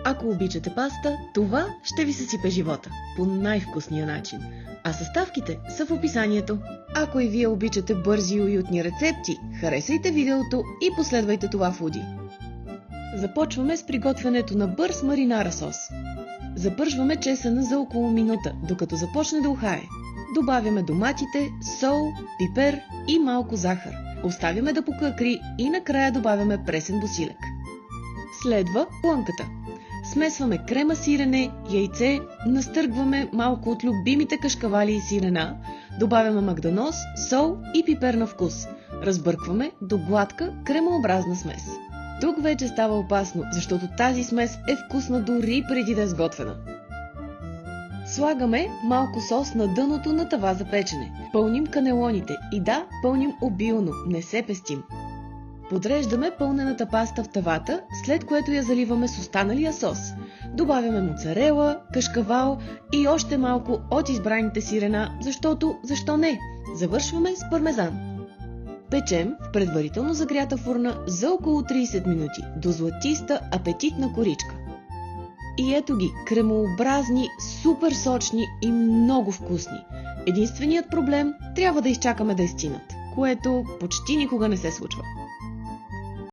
Ако обичате паста, това ще ви съсипе живота по най-вкусния начин. А съставките са в описанието. Ако и вие обичате бързи и уютни рецепти, харесайте видеото и последвайте това фуди. Започваме с приготвянето на бърз маринара сос. Запържваме чесъна за около минута, докато започне да ухае. Добавяме доматите, сол, пипер и малко захар. Оставяме да покъкри и накрая добавяме пресен босилек. Следва плънката. Смесваме крема сирене, яйце, настъргваме малко от любимите кашкавали и сирена, добавяме магданоз, сол и пипер на вкус. Разбъркваме до гладка кремообразна смес. Тук вече става опасно, защото тази смес е вкусна дори преди да е сготвена. Слагаме малко сос на дъното на тава за печене. Пълним канелоните и да, пълним обилно, не се пестим. Подреждаме пълнената паста в тавата, след което я заливаме с останалия сос. Добавяме моцарела, кашкавал и още малко от избраните сирена, защото, защо не? Завършваме с пармезан. Печем в предварително загрята фурна за около 30 минути до златиста апетитна коричка. И ето ги, кремообразни, супер сочни и много вкусни. Единственият проблем трябва да изчакаме да изстинат, което почти никога не се случва.